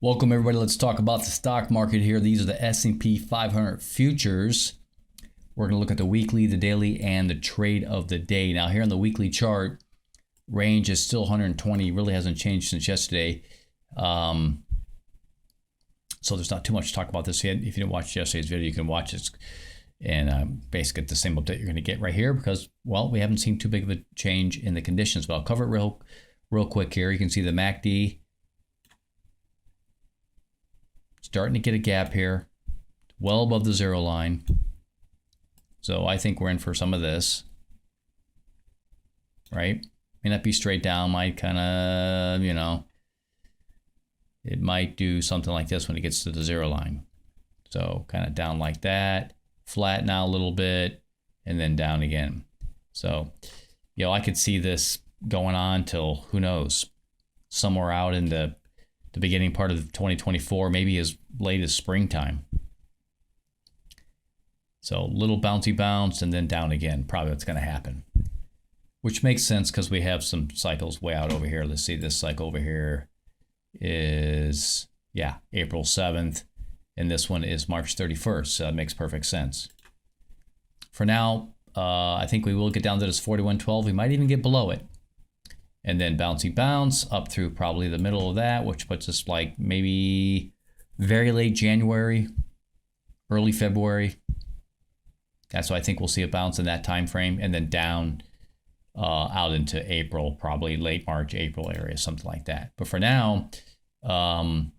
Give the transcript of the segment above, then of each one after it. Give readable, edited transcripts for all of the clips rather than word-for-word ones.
Welcome everybody. Let's talk about the stock market here. These are the S&P 500 futures. We're going to look at the weekly, the daily, and the trade of the day. Now here on the weekly chart, range is still 120. Really hasn't changed since yesterday. So there's not too much to talk about this yet. If you didn't watch yesterday's video, you can watch this and basically get the same update you're going to get right here because, well, we haven't seen too big of a change in the conditions. But I'll cover it real quick here. You can see the MACD starting to get a gap here, well above the zero line. So I think we're in for some of this, right? May not be straight down, might kind of, it might do something like this when it gets to the zero line. So kind of down like that, flatten out a little bit, and then down again. So, I could see this going on till, who knows, somewhere out in the beginning part of 2024, maybe as late as springtime. So little bouncy bounce and then down again. Probably what's going to happen, which makes sense because we have some cycles way out over here. Let's see, this cycle over here is, April 7th, and this one is March 31st. So that makes perfect sense. For now, I think we will get down to this 4112. We might even get below it. And then bouncy bounce up through probably the middle of that, which puts us like maybe very late January, early February. That's why I think we'll see a bounce in that time frame, and then down out into April, probably late March, April area, something like that. But for now, I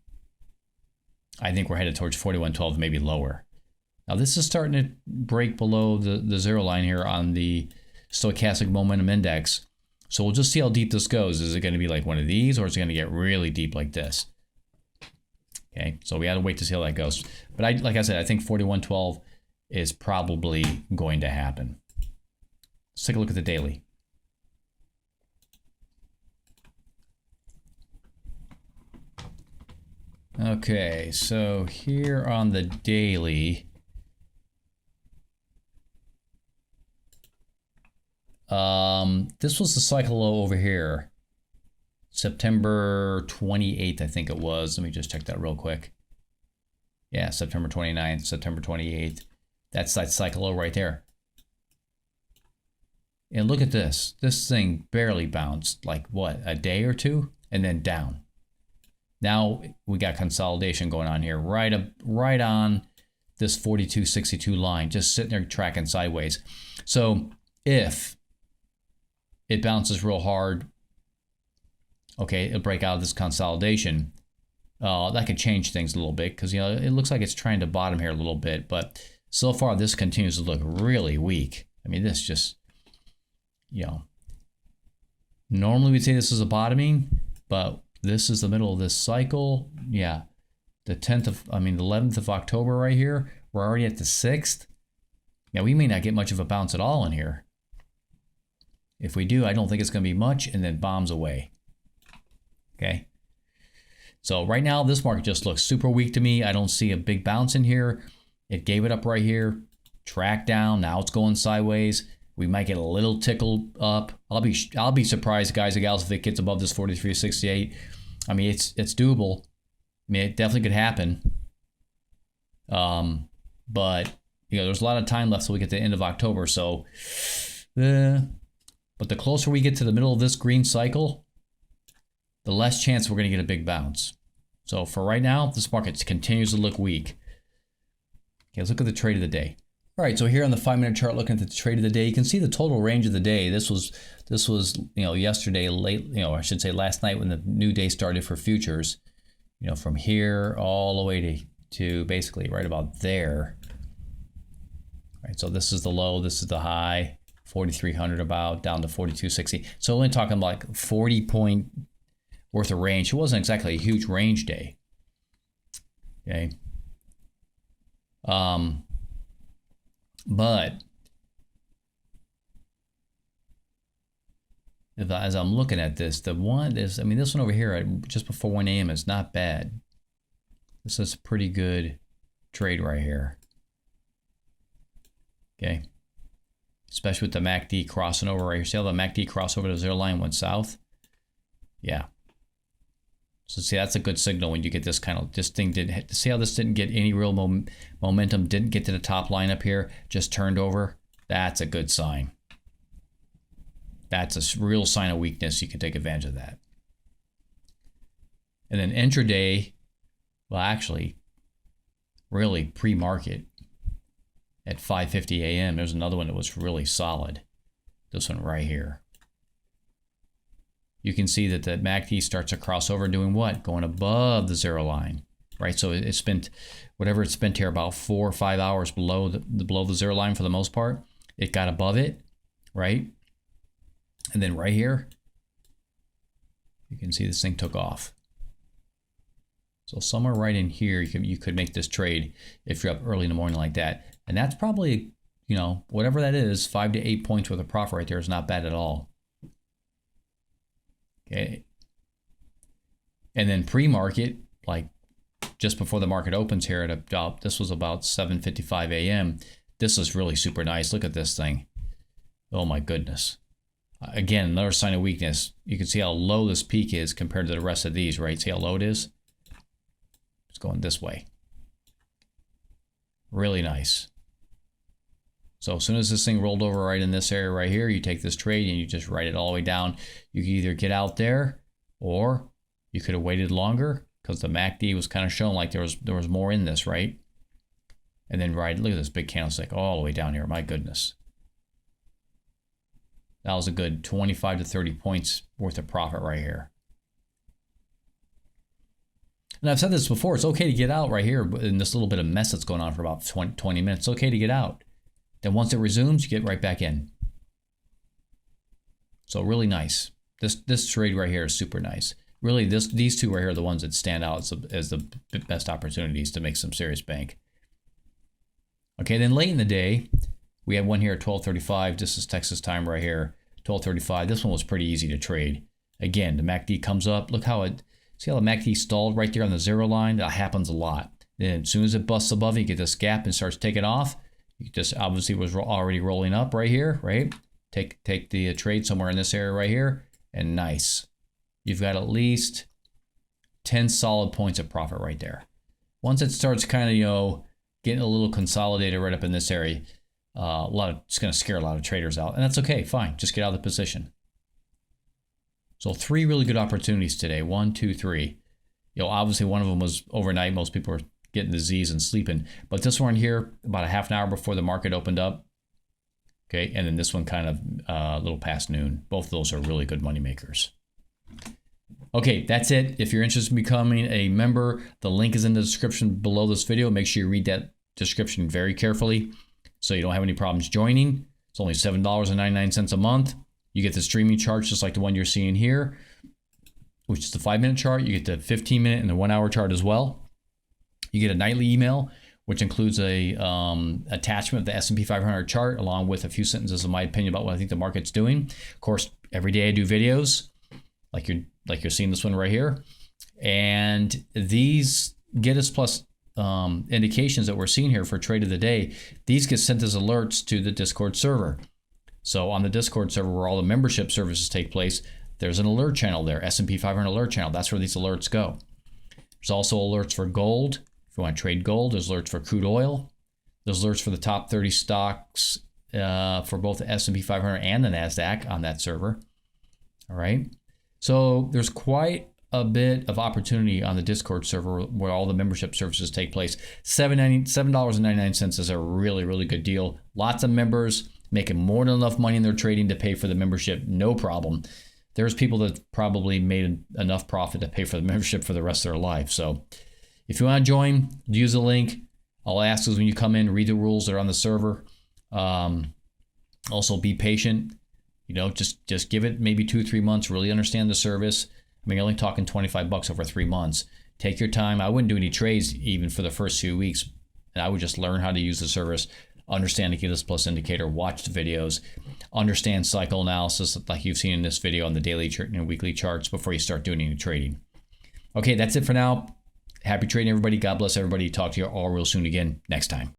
think we're headed towards 4112, maybe lower. Now this is starting to break below the zero line here on the Stochastic Momentum Index. So we'll just see how deep this goes. Is it going to be like one of these, or is it going to get really deep like this? Okay, so we have to wait to see how that goes. But like I said, I think 4112 is probably going to happen. Let's take a look at the daily. Okay, so here on the daily, this was the cycle low over here, September 28th, I think it was. Let me just check that real quick. Yeah, September 29th, September 28th. That's that cycle low right there. And look at this. This thing barely bounced, like what, a day or two, and then down. Now we got consolidation going on here, right on this 42.62 line, just sitting there tracking sideways. So if it bounces real hard, okay, it'll break out of this consolidation. That could change things a little bit because, it looks like it's trying to bottom here a little bit. But so far, this continues to look really weak. I mean, this just, normally we'd say this is a bottoming, but this is the middle of this cycle. Yeah, the 11th of October right here. We're already at the 6th. Now, we may not get much of a bounce at all in here. If we do, I don't think it's going to be much, and then bombs away. Okay. So right now, this market just looks super weak to me. I don't see a big bounce in here. It gave it up right here, track down. Now it's going sideways. We might get a little tickle up. I'll be surprised, guys and gals, if it gets above this 43.68. I mean, it's doable. I mean, it definitely could happen. But there's a lot of time left till we get to the end of October. So, but the closer we get to the middle of this green cycle, the less chance we're going to get a big bounce. So for right now, this market continues to look weak. Okay, let's look at the trade of the day. All right, so here on the 5-minute chart, looking at the trade of the day, you can see the total range of the day. This was yesterday late, I should say last night when the new day started for futures. From here all the way to basically right about there. All right, so this is the low, this is the high. 4,300 about, down to 42.60. So only talking like 40 point worth of range. It wasn't exactly a huge range day. Okay. But as I'm looking at this, this one over here just before 1 a.m. is not bad. This is a pretty good trade right here. Okay. Especially with the MACD crossing over right here. See how the MACD crossover to the zero line went south? Yeah. So see, that's a good signal when you get this kind of, this thing didn't, see how this didn't get any real momentum, didn't get to the top line up here, just turned over. That's a good sign. That's a real sign of weakness. You can take advantage of that. And then intraday, well, actually, really pre-market at 5:50 a.m. There's another one that was really solid. This one right here. You can see that the MACD starts to cross over doing what? Going above the zero line, right? So it spent, whatever it spent here, about 4 or 5 hours below the zero line for the most part. It got above it, right? And then right here, you can see this thing took off. So somewhere right in here, you could make this trade if you're up early in the morning like that. And that's probably, you know, whatever that is, 5 to 8 points worth of profit right there is not bad at all. Okay. And then pre-market, like just before the market opens here at about, this was about 7:55 a.m. This is really super nice. Look at this thing. Oh my goodness. Again, another sign of weakness. You can see how low this peak is compared to the rest of these, right? See how low it is? It's going this way. Really nice. So as soon as this thing rolled over right in this area right here, you take this trade and you just write it all the way down. You can either get out there, or you could have waited longer because the MACD was kind of showing like there was more in this, right? And then look at this big candlestick all the way down here. My goodness. That was a good 25 to 30 points worth of profit right here. And I've said this before, it's okay to get out right here in this little bit of mess that's going on for about 20 minutes. It's okay to get out. Then once it resumes, you get right back in. So really nice. This trade right here is super nice. Really, these two right here are the ones that stand out as the best opportunities to make some serious bank. Okay, then late in the day, we had one here at 12:35. This is Texas time right here, 12:35. This one was pretty easy to trade. Again, the MACD comes up. Look how see how the MACD stalled right there on the zero line? That happens a lot. Then as soon as it busts above it, you get this gap and starts taking off. You just obviously was already rolling up right here, right? Take the trade somewhere in this area right here, and nice. You've got at least 10 solid points of profit right there. Once it starts kind of, you know, getting a little consolidated right up in this area, it's going to scare a lot of traders out, and that's okay. Fine, just get out of the position. So 3 really good opportunities today. 1, 2, 3. You know, obviously one of them was overnight. Most people are getting disease and sleeping. But this one here, about a half an hour before the market opened up. Okay, and then this one kind of a little past noon. Both of those are really good money makers. Okay, that's it. If you're interested in becoming a member, the link is in the description below this video. Make sure you read that description very carefully so you don't have any problems joining. It's only $7.99 a month. You get the streaming chart just like the one you're seeing here, which is the 5-minute chart. You get the 15-minute and the 1-hour chart as well. You get a nightly email, which includes a attachment of the S&P 500 chart, along with a few sentences of my opinion about what I think the market's doing. Of course, every day I do videos, like you're seeing this one right here, and these Get Us Plus indications that we're seeing here for trade of the day. These get sent as alerts to the Discord server. So on the Discord server, where all the membership services take place, there's an alert channel there, S&P 500 alert channel. That's where these alerts go. There's also alerts for gold. If you want to trade gold, there's alerts for crude oil. There's alerts for the top 30 stocks for both the S&P 500 and the NASDAQ on that server. All right. So there's quite a bit of opportunity on the Discord server where all the membership services take place. $7.99 is a really, really good deal. Lots of members making more than enough money in their trading to pay for the membership, no problem. There's people that probably made enough profit to pay for the membership for the rest of their life. So if you want to join, use the link. All I ask is when you come in, read the rules that are on the server. Also be patient. You know, just give it maybe 2-3 months, really understand the service. I mean, you're only talking $25 over 3 months. Take your time. I wouldn't do any trades even for the first few weeks. And I would just learn how to use the service, understand the Get Us Plus indicator, watch the videos, understand cycle analysis like you've seen in this video on the daily and weekly charts before you start doing any trading. Okay, that's it for now. Happy trading, everybody. God bless everybody. Talk to you all real soon again next time.